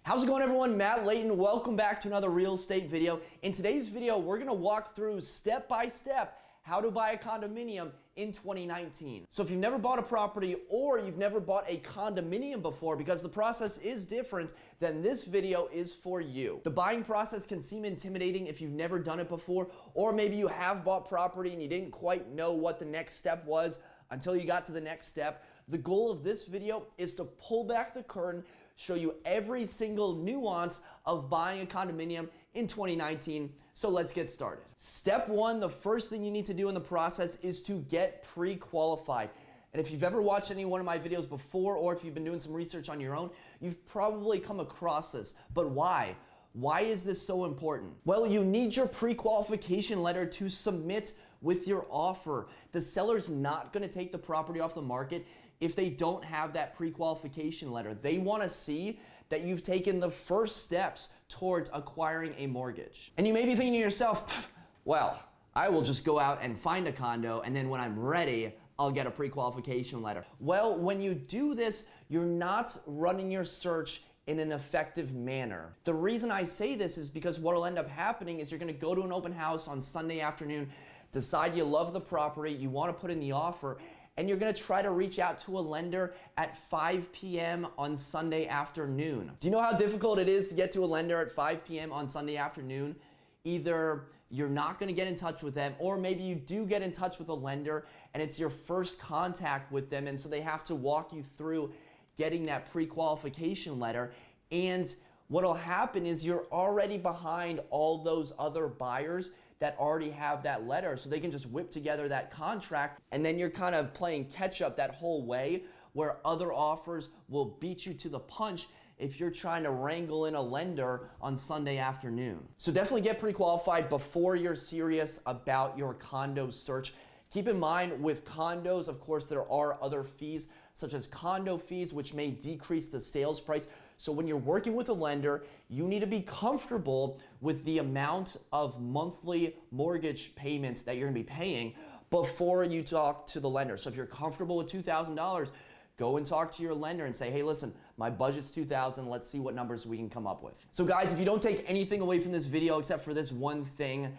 How's it going, everyone? Matt Leighton. Welcome back to another real estate video. In today's video, we're going to walk through step by step how to buy a condominium in 2019. So if you've never bought a property or you've never bought a condominium before, because the process is different, then this video is for you. The buying process can seem intimidating if you've never done it before, or maybe you have bought property and you didn't quite know what the next step was until you got to the next step. The goal of this video is to pull back the curtain, show you every single nuance of buying a condominium in 2019. So let's get started. Step one, the first thing you need to do in the process is to get pre-qualified. And if you've ever watched any one of my videos before, or if you've been doing some research on your own, you've probably come across this. But why? Why is this so important? Well, you need your pre-qualification letter to submit with your offer. The seller's not going to take the property off the market if they don't have that pre-qualification letter. They want to see that you've taken the first steps towards acquiring a mortgage. And you may be thinking to yourself, well, I will just go out and find a condo, and then when I'm ready, I'll get a pre-qualification letter. Well, when you do this, you're not running your search in an effective manner. The reason I say this is because what will end up happening is you're going to go to an open house on Sunday afternoon, decide you love the property, you want to put in the offer, and you're going to try to reach out to a lender at 5 p.m. on Sunday afternoon. Do you know how difficult it is to get to a lender at 5 p.m. on Sunday afternoon? Either you're not going to get in touch with them, or maybe you do get in touch with a lender and it's your first contact with them, and so they have to walk you through getting that pre-qualification letter. And what'll happen is you're already behind all those other buyers that already have that letter, so they can just whip together that contract, and then you're kind of playing catch up that whole way, where other offers will beat you to the punch if you're trying to wrangle in a lender on Sunday afternoon. So definitely get pre-qualified before you're serious about your condo search. Keep in mind, with condos, of course, there are other fees, such as condo fees, which may decrease the sales price. So when you're working with a lender, you need to be comfortable with the amount of monthly mortgage payments that you're gonna be paying before you talk to the lender. So if you're comfortable with $2,000, go and talk to your lender and say, hey, listen, my budget's $2,000, let's see what numbers we can come up with. So guys, if you don't take anything away from this video except for this one thing,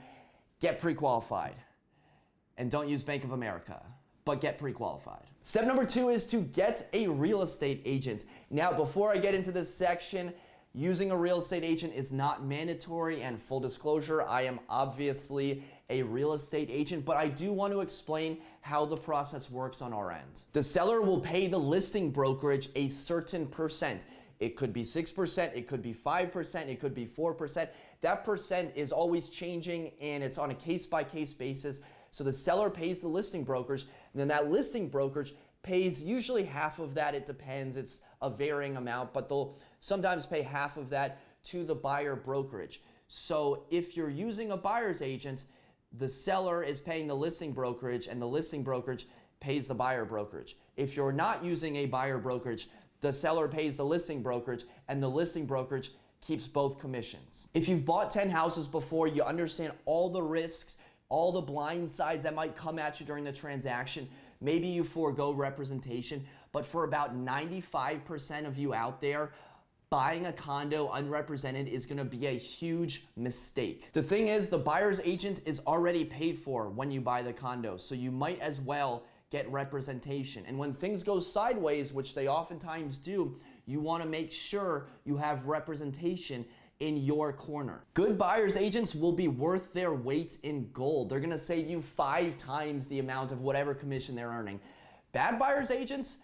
get pre-qualified. And don't use Bank of America, but get pre-qualified. Step number two is to get a real estate agent. Now, before I get into this section, using a real estate agent is not mandatory, and full disclosure, I am obviously a real estate agent, but I do want to explain how the process works on our end. The seller will pay the listing brokerage a certain percent. It could be 6%, it could be 5%, it could be 4%. That percent is always changing, and it's on a case-by-case basis. So the seller pays the listing brokerage, and then that listing brokerage pays usually half of that. It depends, it's a varying amount, but they'll sometimes pay half of that to the buyer brokerage. So if you're using a buyer's agent, the seller is paying the listing brokerage, and the listing brokerage pays the buyer brokerage. If you're not using a buyer brokerage, the seller pays the listing brokerage, and the listing brokerage keeps both commissions. If you've bought 10 houses before, you understand all the risks, all the blind sides that might come at you during the transaction. Maybe you forego representation, but for about 95% of you out there, buying a condo unrepresented is gonna be a huge mistake. The thing is, the buyer's agent is already paid for when you buy the condo, so you might as well get representation. And when things go sideways, which they oftentimes do, you wanna make sure you have representation in your corner. Good buyer's agents will be worth their weight in gold. They're gonna save you 5 times the amount of whatever commission they're earning. Bad buyer's agents,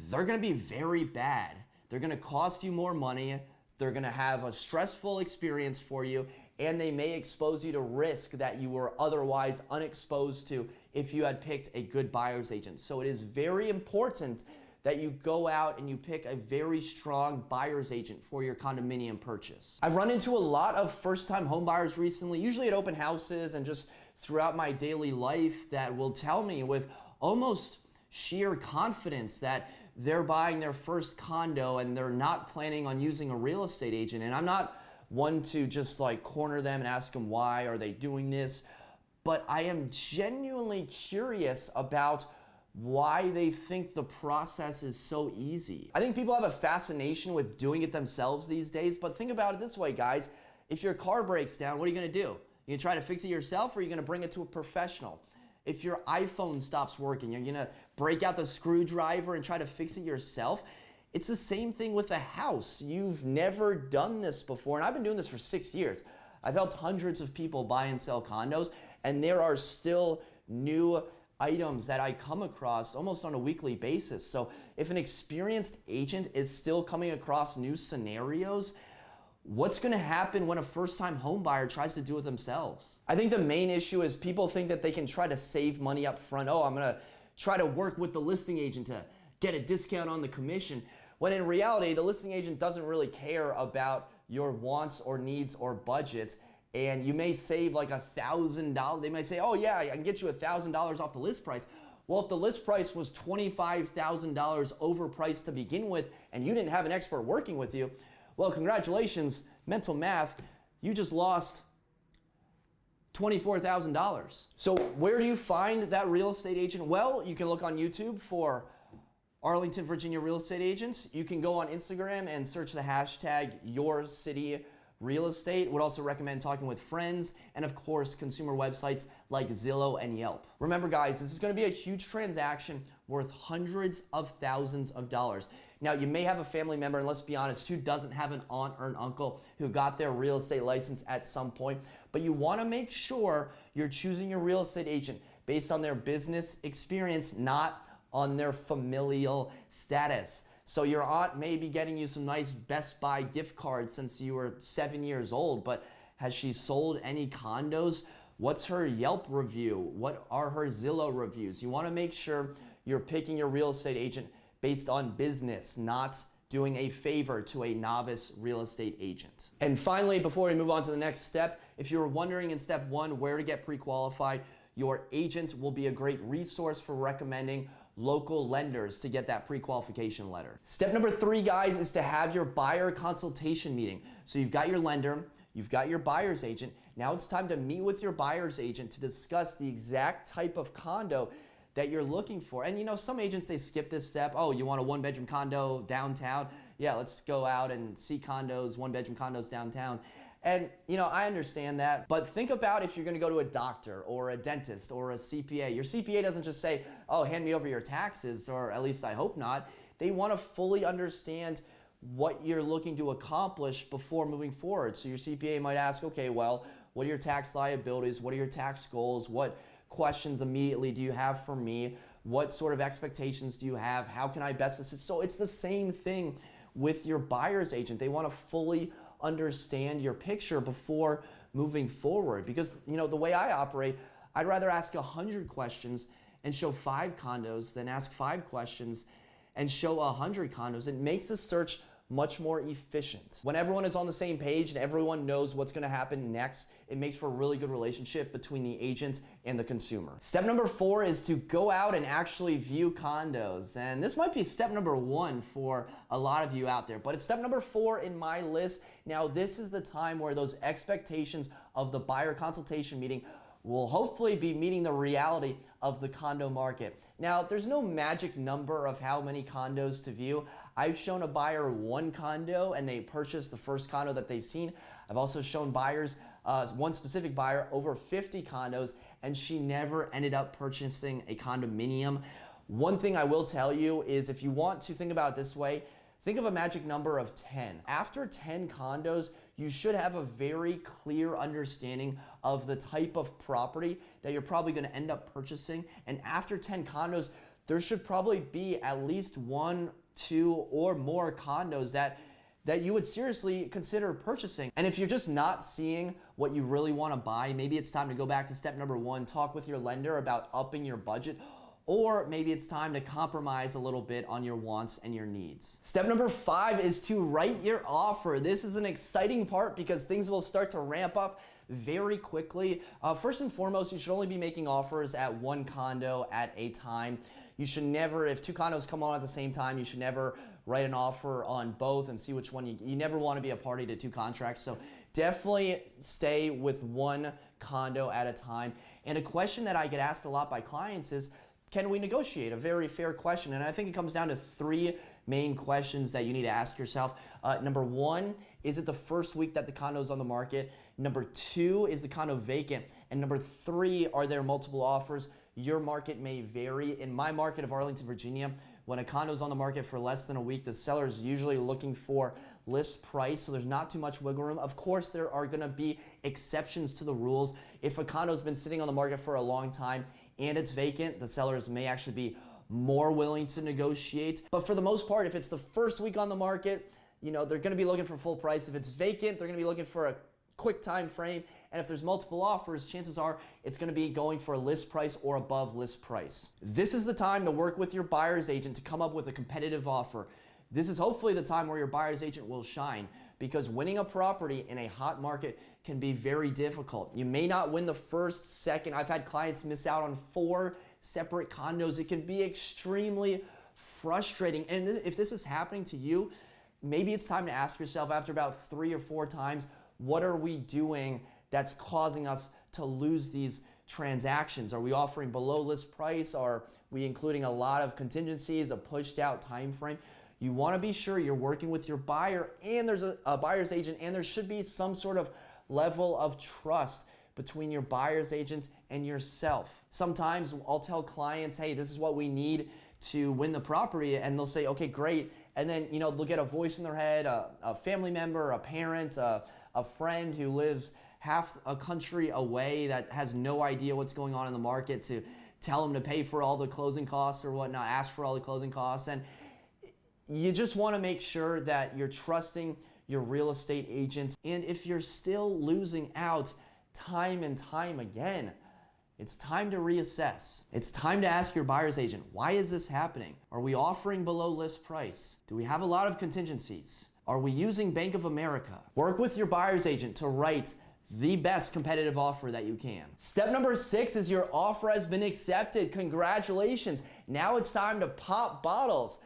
they're gonna be very bad. They're gonna cost you more money, they're gonna have a stressful experience for you, and they may expose you to risk that you were otherwise unexposed to if you had picked a good buyer's agent. So it is very important that you go out and you pick a very strong buyer's agent for your condominium purchase. I've run into a lot of first-time home buyers recently, usually at open houses and just throughout my daily life, that will tell me with almost sheer confidence that they're buying their first condo and they're not planning on using a real estate agent. And I'm not one to just like corner them and ask them why are they doing this, but I am genuinely curious about why they think the process is so easy. I think people have a fascination with doing it themselves these days, but think about it this way, guys. If your car breaks down, what are you gonna do? You gonna try to fix it yourself, or are you gonna bring it to a professional? If your iPhone stops working, you're gonna break out the screwdriver and try to fix it yourself. It's the same thing with a house. You've never done this before, and I've been doing this for 6 years. I've helped hundreds of people buy and sell condos, and there are still new items that I come across almost on a weekly basis. So if an experienced agent is still coming across new scenarios, what's gonna happen when a first-time home buyer tries to do it themselves? I think the main issue is people think that they can try to save money up front. Oh, I'm gonna try to work with the listing agent to get a discount on the commission. When in reality, the listing agent doesn't really care about your wants or needs or budget. And you may save like $1,000. They might say, oh yeah, I can get you $1,000 off the list price. Well, if the list price was $25,000 overpriced to begin with, and you didn't have an expert working with you, well, congratulations, mental math, you just lost $24,000. So where do you find that real estate agent? Well, you can look on YouTube for Arlington, Virginia real estate agents. You can go on Instagram and search the hashtag #YourCityRealEstate. Would also recommend talking with friends, and of course, consumer websites like Zillow and Yelp. Remember guys, this is gonna be a huge transaction worth hundreds of thousands of dollars. Now, you may have a family member, and let's be honest, who doesn't have an aunt or an uncle who got their real estate license at some point, but you wanna make sure you're choosing your real estate agent based on their business experience, not on their familial status. So your aunt may be getting you some nice Best Buy gift cards since you were 7 years old, but has she sold any condos? What's her Yelp review? What are her Zillow reviews? You wanna make sure you're picking your real estate agent based on business, not doing a favor to a novice real estate agent. And finally, before we move on to the next step, if you're wondering in step 1 where to get pre-qualified, your agent will be a great resource for recommending local lenders to get that pre-qualification letter. Step number 3, guys, is to have your buyer consultation meeting. So you've got your lender, you've got your buyer's agent. Now it's time to meet with your buyer's agent to discuss the exact type of condo that you're looking for. And you know, some agents, they skip this step. Oh, you want a 1-bedroom condo downtown? Yeah, let's go out and see condos, 1-bedroom condos downtown. And you know, I understand that, but think about if you're gonna go to a doctor or a dentist or a CPA. Your CPA doesn't just say, oh, hand me over your taxes, or at least I hope not. They wanna fully understand what you're looking to accomplish before moving forward. So your CPA might ask, okay, well, what are your tax liabilities? What are your tax goals? What questions immediately do you have for me? What sort of expectations do you have? How can I best assist? So it's the same thing with your buyer's agent. They wanna fully understand your picture before moving forward, because you know the way I operate, I'd rather ask 100 questions and show 5 condos than ask 5 questions and show 100 condos. It makes the search much more efficient. When everyone is on the same page and everyone knows what's gonna happen next, it makes for a really good relationship between the agent and the consumer. Step number 4 is to go out and actually view condos. And this might be step number 1 for a lot of you out there, but it's step number 4 in my list. Now, this is the time where those expectations of the buyer consultation meeting will hopefully be meeting the reality of the condo market. Now, there's no magic number of how many condos to view. I've shown a buyer 1 condo and they purchased the first condo that they've seen. I've also shown buyers, one specific buyer, over 50 condos, and she never ended up purchasing a condominium. One thing I will tell you is, if you want to think about it this way, think of a magic number of 10. After 10 condos, you should have a very clear understanding of the type of property that you're probably gonna end up purchasing. And after 10 condos, there should probably be at least 1, 2, or more condos that you would seriously consider purchasing. And if you're just not seeing what you really wanna buy, maybe it's time to go back to step number 1, talk with your lender about upping your budget, or maybe it's time to compromise a little bit on your wants and your needs. Step number 5 is to write your offer. This is an exciting part because things will start to ramp up very quickly. First and foremost, you should only be making offers at 1 condo at a time. You should never, if 2 condos come on at the same time, you should never write an offer on both and see which one you never want to be a party to 2 contracts. So definitely stay with 1 condo at a time. And a question that I get asked a lot by clients is, can we negotiate? A very fair question. And I think it comes down to three main questions that you need to ask yourself. Number one, is it the first week that the condo is on the market? Number two, is the condo vacant? And number three, are there multiple offers? Your market may vary. In my market of Arlington, Virginia, when a condo is on the market for less than a week, the seller is usually looking for list price, so there's not too much wiggle room. Of course, there are gonna be exceptions to the rules. If a condo's been sitting on the market for a long time and it's vacant, the sellers may actually be more willing to negotiate. But for the most part, if it's the first week on the market, they're gonna be looking for full price. If it's vacant, they're gonna be looking for a quick time frame. And if there's multiple offers, chances are it's gonna be going for a list price or above list price. This is the time to work with your buyer's agent to come up with a competitive offer. This is hopefully the time where your buyer's agent will shine, because winning a property in a hot market can be very difficult. You may not win the first, second. I've had clients miss out on 4 separate condos. It can be extremely frustrating. And if this is happening to you, maybe it's time to ask yourself after about 3 or 4 times, what are we doing that's causing us to lose these transactions? Are we offering below list price? Are we including a lot of contingencies, a pushed out time frame? You want to be sure you're working with your buyer and there's a buyer's agent, and there should be some sort of level of trust between your buyer's agent and yourself. Sometimes I'll tell clients, hey, this is what we need to win the property, and they'll say, okay, great. And then they'll get a voice in their head, a family member, a parent, a friend who lives half a country away that has no idea what's going on in the market, to tell them to pay for all the closing costs or whatnot, ask for all the closing costs. And you just want to make sure that you're trusting your real estate agents. And if you're still losing out time and time again, it's time to reassess. It's time to ask your buyer's agent, why is this happening? Are we offering below list price? Do we have a lot of contingencies? Are we using Bank of America? Work with your buyer's agent to write the best competitive offer that you can. Step number 6 is your offer has been accepted. Congratulations. Now it's time to pop bottles.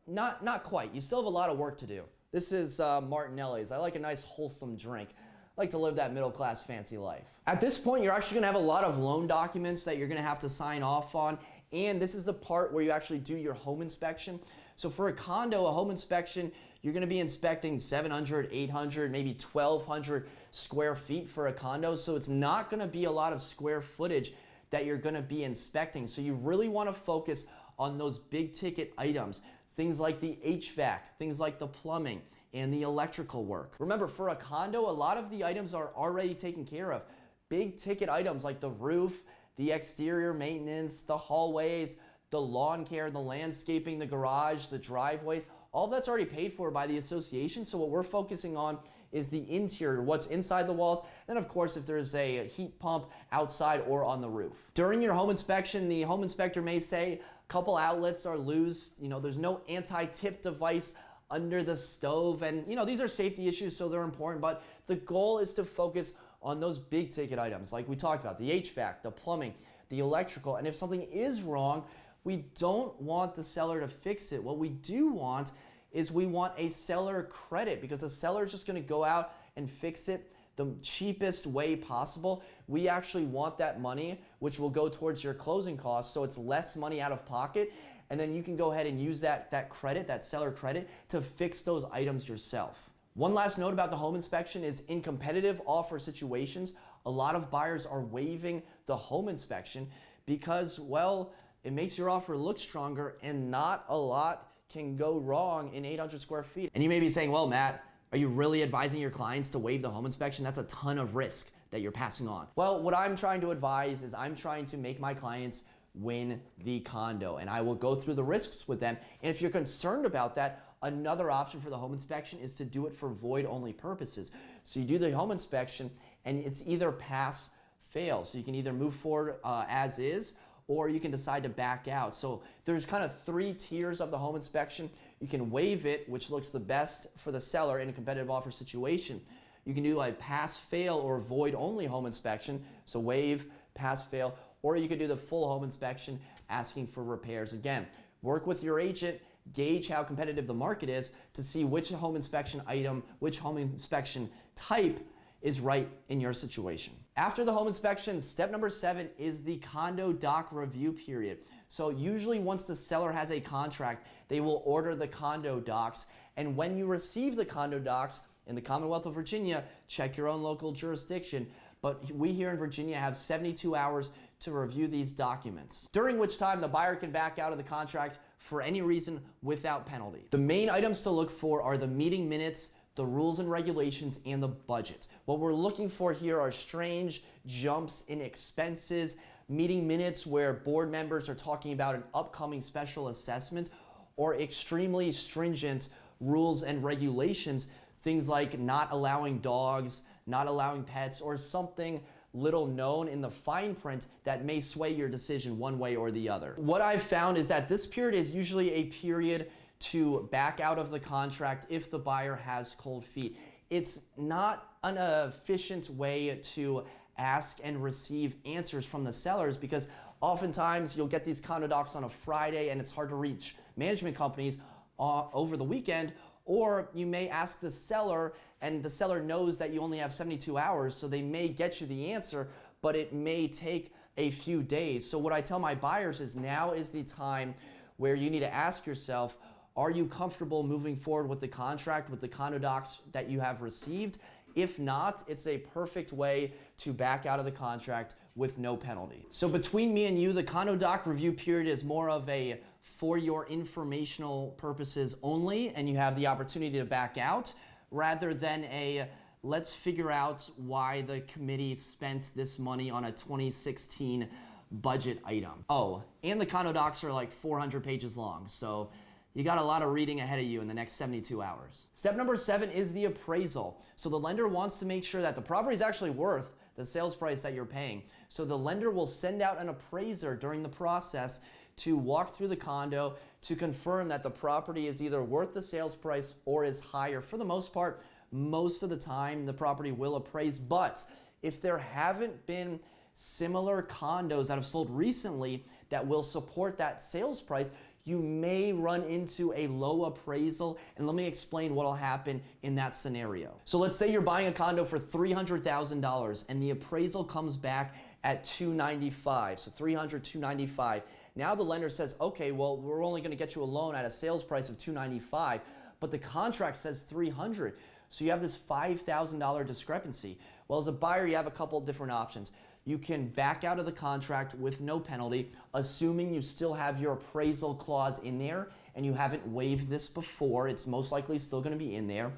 Not quite. You still have a lot of work to do. This is Martinelli's. I like a nice wholesome drink. I like to live that middle-class fancy life. At this point, you're actually gonna have a lot of loan documents that you're gonna have to sign off on, and this is the part where you actually do your home inspection. So for a condo, a home inspection, you're gonna be inspecting 700, 800, maybe 1,200 square feet for a condo, so it's not gonna be a lot of square footage that you're gonna be inspecting. So you really wanna focus on those big ticket items, things like the HVAC, things like the plumbing and the electrical work. Remember, for a condo, a lot of the items are already taken care of. Big ticket items like the roof, the exterior maintenance, the hallways, the lawn care, the landscaping, the garage, the driveways, all that's already paid for by the association. So what we're focusing on is the interior, what's inside the walls, and of course if there's a heat pump outside or on the roof. During your home inspection, the home inspector may say a couple outlets are loose, there's no anti-tip device under the stove, and these are safety issues, so they're important, but the goal is to focus on those big ticket items like we talked about, the HVAC, the plumbing, the electrical, and if something is wrong, we don't want the seller to fix it. What we do want is we want a seller credit, because the seller is just gonna go out and fix it the cheapest way possible. We actually want that money, which will go towards your closing costs, so it's less money out of pocket, and then you can go ahead and use that credit, that seller credit, to fix those items yourself. One last note about the home inspection is in competitive offer situations, a lot of buyers are waiving the home inspection because, well, it makes your offer look stronger and not a lot can go wrong in 800 square feet. And you may be saying, well, Matt, are you really advising your clients to waive the home inspection? That's a ton of risk that you're passing on. Well, what I'm trying to advise is I'm trying to make my clients win the condo, and I will go through the risks with them. And if you're concerned about that, another option for the home inspection is to do it for void-only purposes. So you do the home inspection, and it's either pass, fail. So you can either move forward as is, or you can decide to back out. So there's kind of 3 tiers of the home inspection. You can waive it, which looks the best for the seller in a competitive offer situation. You can do a pass, fail, or void only home inspection. So waive, pass, fail, or you could do the full home inspection asking for repairs. Again, work with your agent, gauge how competitive the market is to see which home inspection item, which home inspection type is right in your situation. After the home inspection, step number 7 is the condo doc review period. So usually once the seller has a contract, they will order the condo docs. And when you receive the condo docs in the Commonwealth of Virginia, check your own local jurisdiction. But we here in Virginia have 72 hours to review these documents, during which time the buyer can back out of the contract for any reason without penalty. The main items to look for are the meeting minutes, the rules and regulations, and the budget. What we're looking for here are strange jumps in expenses, meeting minutes where board members are talking about an upcoming special assessment, or extremely stringent rules and regulations, things like not allowing dogs, not allowing pets, or something little known in the fine print that may sway your decision one way or the other. What I've found is that this period is usually a period to back out of the contract if the buyer has cold feet. It's not an efficient way to ask and receive answers from the sellers, because oftentimes you'll get these condo docs on a Friday and it's hard to reach management companies over the weekend, or you may ask the seller and the seller knows that you only have 72 hours, so they may get you the answer, but it may take a few days. So what I tell my buyers is now is the time where you need to ask yourself, are you comfortable moving forward with the contract, with the condo docs that you have received? If not, it's a perfect way to back out of the contract with no penalty. So between me and you, the condo doc review period is more of a for your informational purposes only, and you have the opportunity to back out, rather than a let's figure out why the committee spent this money on a 2016 budget item. Oh, and the condo docs are like 400 pages long, so you got a lot of reading ahead of you in the next 72 hours. Step number 7 is the appraisal. So the lender wants to make sure that the property is actually worth the sales price that you're paying. So the lender will send out an appraiser during the process to walk through the condo to confirm that the property is either worth the sales price or is higher. For the most part, most of the time the property will appraise, but if there haven't been similar condos that have sold recently that will support that sales price, you may run into a low appraisal, and let me explain what will happen in that scenario. So let's say you're buying a condo for $300,000 and the appraisal comes back at $295,000, so $300,295. Now the lender says, okay, well, we're only gonna get you a loan at a sales price of $295,000, but the contract says $300,000. So you have this $5,000 discrepancy. Well, as a buyer, you have a couple different options. You can back out of the contract with no penalty, assuming you still have your appraisal clause in there and you haven't waived this before. It's most likely still going to be in there.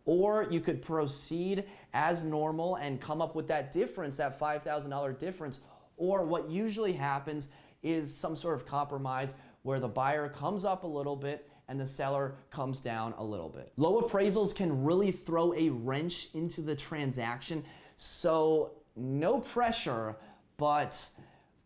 Or you could proceed as normal and come up with that difference, that $5,000 difference. Or what usually happens is some sort of compromise where the buyer comes up a little bit and the seller comes down a little bit. Low appraisals can really throw a wrench into the transaction. So no pressure, but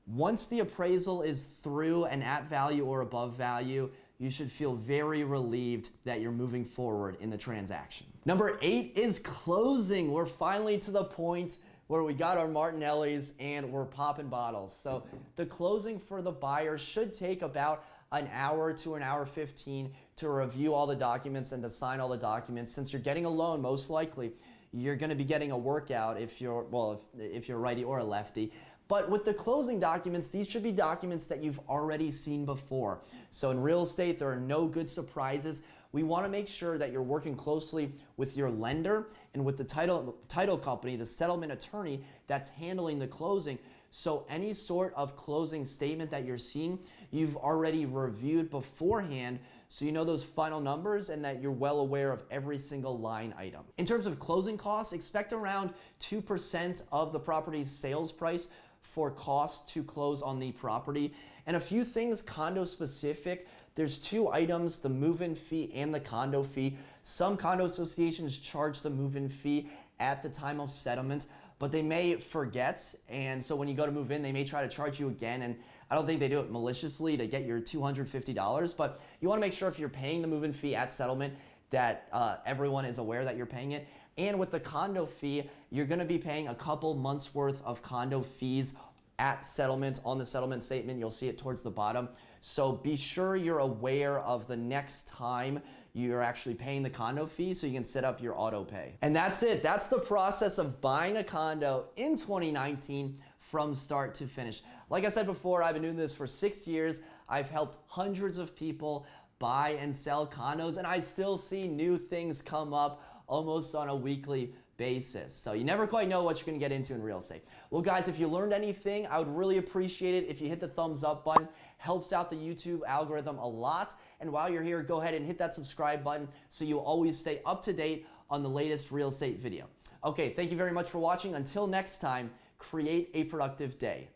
once the appraisal is through and at value or above value, you should feel very relieved that you're moving forward in the transaction. Number 8 is closing. We're finally to the point where we got our Martinellis and we're popping bottles. So the closing for the buyer should take about an hour to an hour 15 to review all the documents and to sign all the documents. Since you're getting a loan, most likely you're going to be getting a workout if you're, well, if you're righty or a lefty. But with the closing documents, these should be documents that you've already seen before. So in real estate, there are no good surprises. We want to make sure that you're working closely with your lender and with the title company, the settlement attorney that's handling the closing. So any sort of closing statement that you're seeing, you've already reviewed beforehand, so you know those final numbers and that you're well aware of every single line item. In terms of closing costs, expect around 2% of the property's sales price for costs to close on the property. And a few things condo specific. There's 2 items, the move-in fee and the condo fee. Some condo associations charge the move-in fee at the time of settlement, but they may forget, and so when you go to move in, they may try to charge you again, and I don't think they do it maliciously to get your $250, but you want to make sure if you're paying the move-in fee at settlement that everyone is aware that you're paying it. And with the condo fee, you're going to be paying a couple months worth of condo fees at settlement. On the settlement statement, you'll see it towards the bottom. So be sure you're aware of the next time you're actually paying the condo fee so you can set up your auto pay. And that's it. That's the process of buying a condo in 2019 from start to finish. Like I said before, I've been doing this for 6 years. I've helped hundreds of people buy and sell condos, and I still see new things come up almost on a weekly basis. So you never quite know what you're gonna get into in real estate. Well guys, if you learned anything, I would really appreciate it if you hit the thumbs up button. Helps out the YouTube algorithm a lot. And while you're here, go ahead and hit that subscribe button so you'll always stay up to date on the latest real estate video. Okay, thank you very much for watching. Until next time, create a productive day.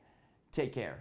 Take care.